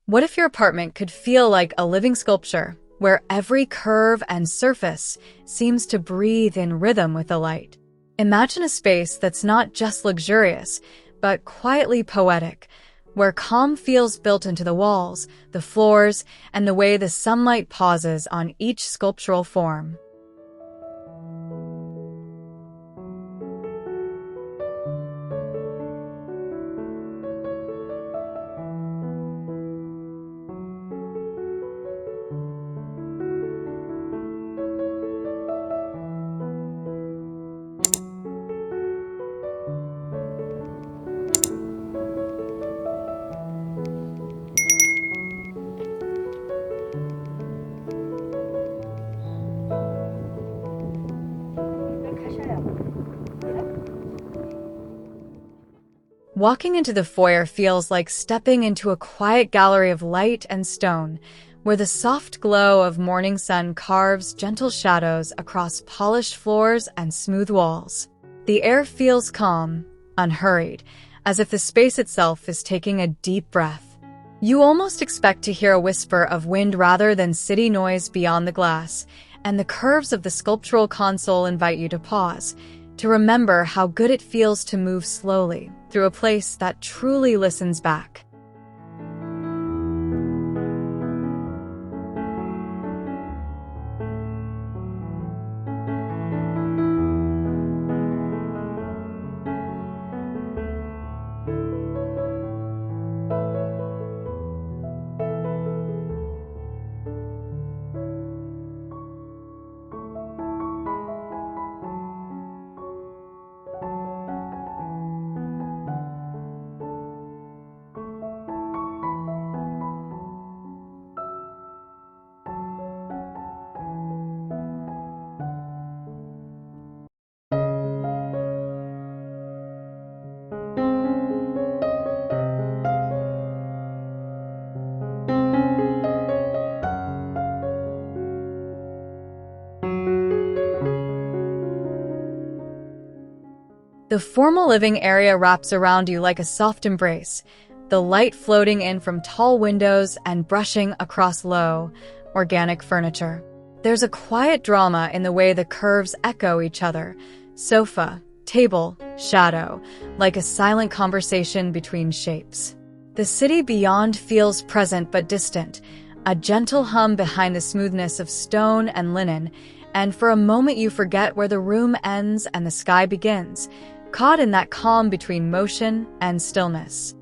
What if your apartment could feel like a living sculpture, where every curve and surface seems to breathe in rhythm with the light? Imagine a space that's not just luxurious, but quietly poetic, where calm feels built into the walls, the floors, and the way the sunlight pauses on each sculptural form. Walking into the foyer feels like stepping into a quiet gallery of light and stone, where the soft glow of morning sun carves gentle shadows across polished floors and smooth walls. The air feels calm, unhurried, as if the space itself is taking a deep breath. You almost expect to hear a whisper of wind rather than city noise beyond the glass, and the curves of the sculptural console invite you to pause, to remember how good it feels to move slowly through a place that truly listens back. The formal living area wraps around you like a soft embrace, the light floating in from tall windows and brushing across low, organic furniture. There's a quiet drama in the way the curves echo each other: sofa, table, shadow, like a silent conversation between shapes. The city beyond feels present but distant, a gentle hum behind the smoothness of stone and linen, and for a moment you forget where the room ends and the sky begins, caught in that calm between motion and stillness.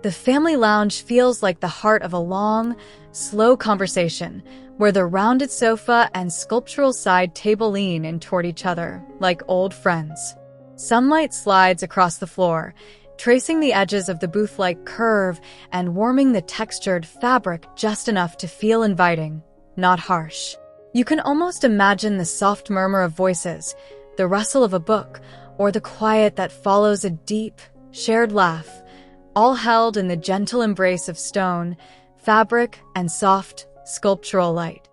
The family lounge feels like the heart of a long, slow conversation, where the rounded sofa and sculptural side table lean in toward each other, like old friends. Sunlight slides across the floor, tracing the edges of the booth-like curve and warming the textured fabric just enough to feel inviting, not harsh. You can almost imagine the soft murmur of voices, the rustle of a book, or the quiet that follows a deep, shared laugh, all held in the gentle embrace of stone, fabric, and soft, sculptural light.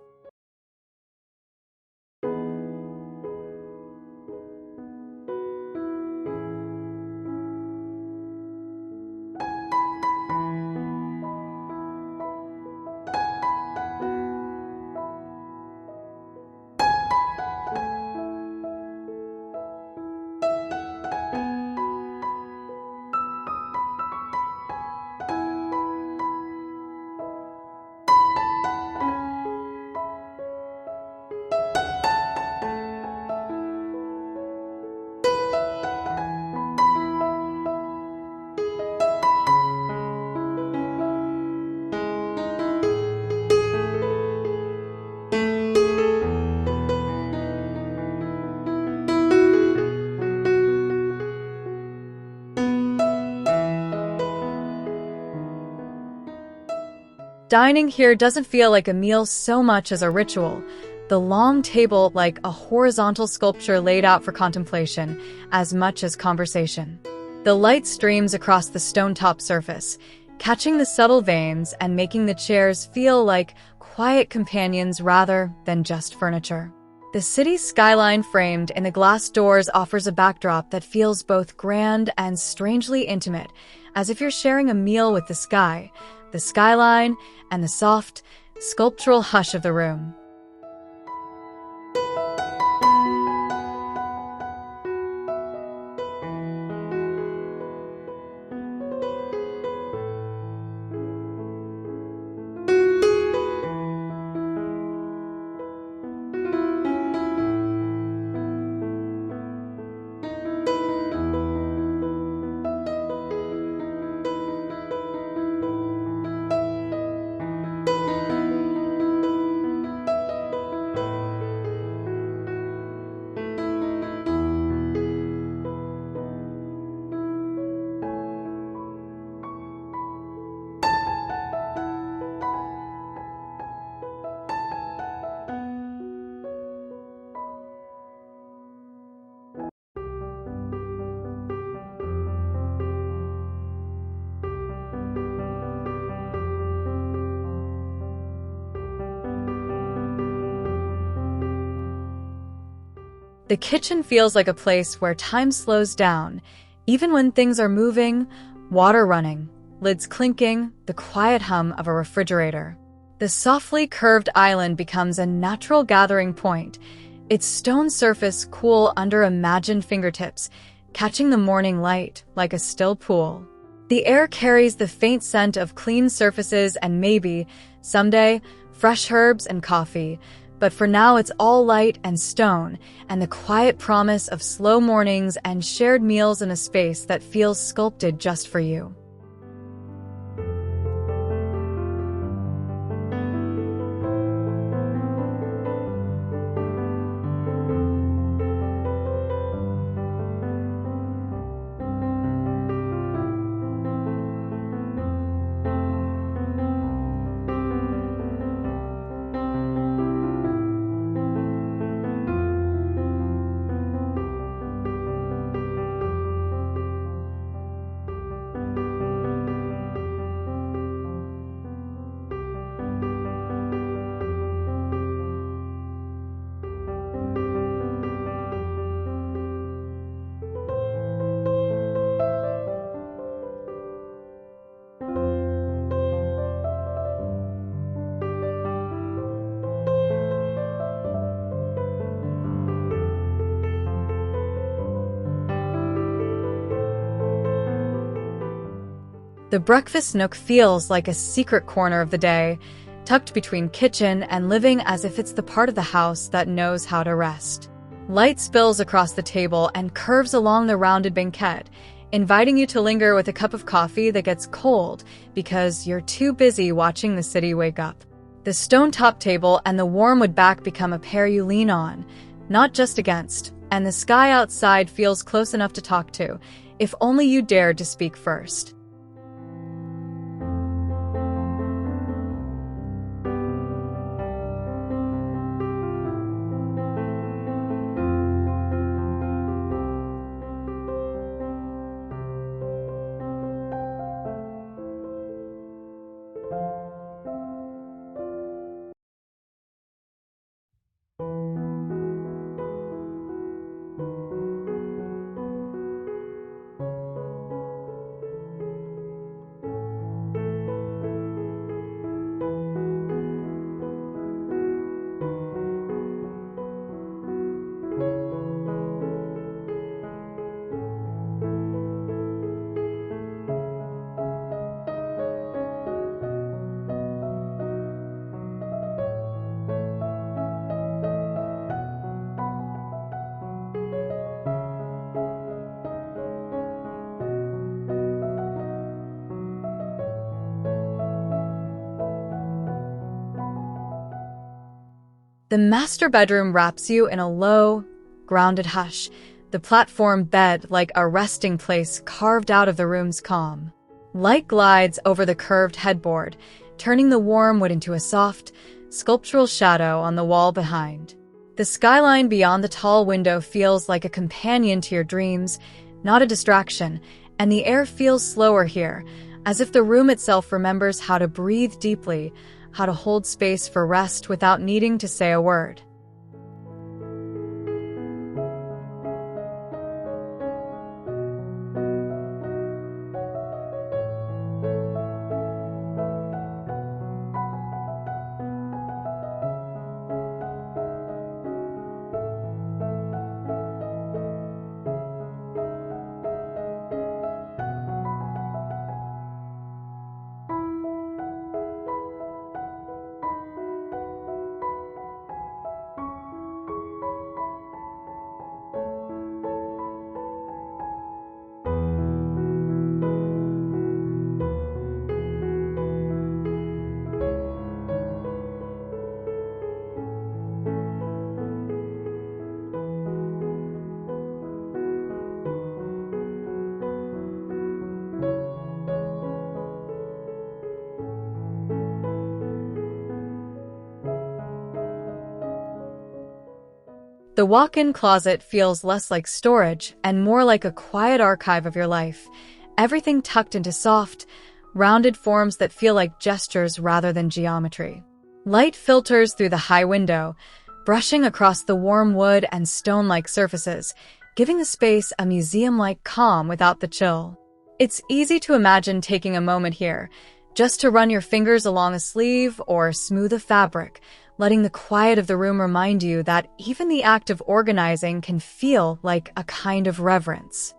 Dining here doesn't feel like a meal so much as a ritual. The long table like a horizontal sculpture laid out for contemplation, as much as conversation. The light streams across the stone-top surface, catching the subtle veins and making the chairs feel like quiet companions rather than just furniture. The city's skyline framed in the glass doors offers a backdrop that feels both grand and strangely intimate, as if you're sharing a meal with the sky, the skyline, and the soft, sculptural hush of the room. The kitchen feels like a place where time slows down, even when things are moving, water running, lids clinking, the quiet hum of a refrigerator. The softly curved island becomes a natural gathering point, its stone surface cool under imagined fingertips, catching the morning light like a still pool. The air carries the faint scent of clean surfaces and maybe, someday, fresh herbs and coffee. But for now, it's all light and stone, and the quiet promise of slow mornings and shared meals in a space that feels sculpted just for you. The breakfast nook feels like a secret corner of the day, tucked between kitchen and living as if it's the part of the house that knows how to rest. Light spills across the table and curves along the rounded banquette, inviting you to linger with a cup of coffee that gets cold because you're too busy watching the city wake up. The stone-top table and the warm wood back become a pair you lean on, not just against, and the sky outside feels close enough to talk to, if only you dared to speak first. The master bedroom wraps you in a low, grounded hush, the platform bed like a resting place carved out of the room's calm. Light glides over the curved headboard, turning the warm wood into a soft, sculptural shadow on the wall behind. The skyline beyond the tall window feels like a companion to your dreams, not a distraction, and the air feels slower here, as if the room itself remembers how to breathe deeply, how to hold space for rest without needing to say a word. The walk-in closet feels less like storage and more like a quiet archive of your life, everything tucked into soft, rounded forms that feel like gestures rather than geometry. Light filters through the high window, brushing across the warm wood and stone-like surfaces, giving the space a museum-like calm without the chill. It's easy to imagine taking a moment here, just to run your fingers along a sleeve or smooth a fabric, letting the quiet of the room remind you that even the act of organizing can feel like a kind of reverence.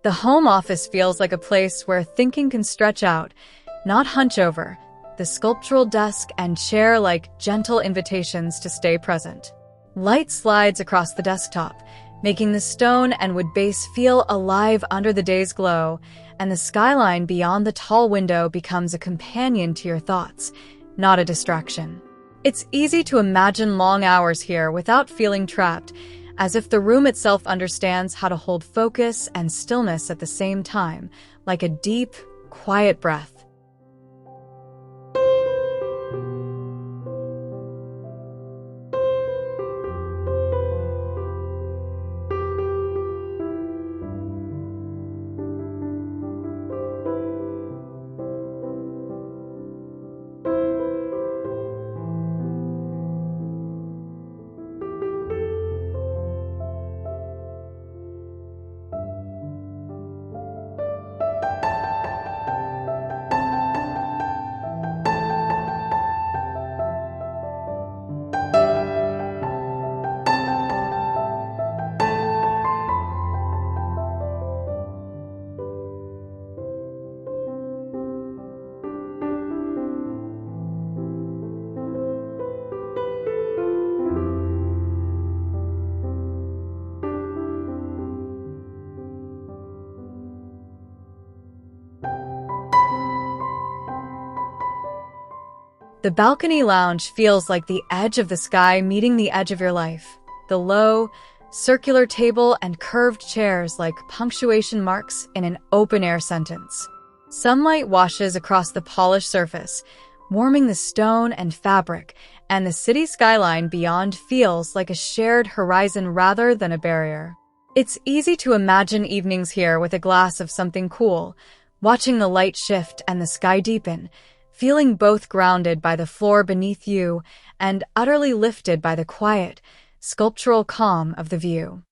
The home office feels like a place where thinking can stretch out, not hunch over, the sculptural desk and chair like gentle invitations to stay present. Light slides across the desktop, making the stone and wood base feel alive under the day's glow, and the skyline beyond the tall window becomes a companion to your thoughts, not a distraction. It's easy to imagine long hours here without feeling trapped, as if the room itself understands how to hold focus and stillness at the same time, like a deep, quiet breath. The balcony lounge feels like the edge of the sky meeting the edge of your life. The low, circular table and curved chairs like punctuation marks in an open-air sentence. Sunlight washes across the polished surface, warming the stone and fabric, and the city skyline beyond feels like a shared horizon rather than a barrier. It's easy to imagine evenings here with a glass of something cool, watching the light shift and the sky deepen, feeling both grounded by the floor beneath you and utterly lifted by the quiet, sculptural calm of the view.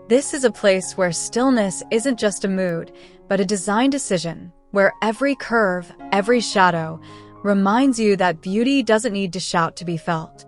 This is a place where stillness isn't just a mood, but a design decision, where every curve, every shadow, reminds you that beauty doesn't need to shout to be felt.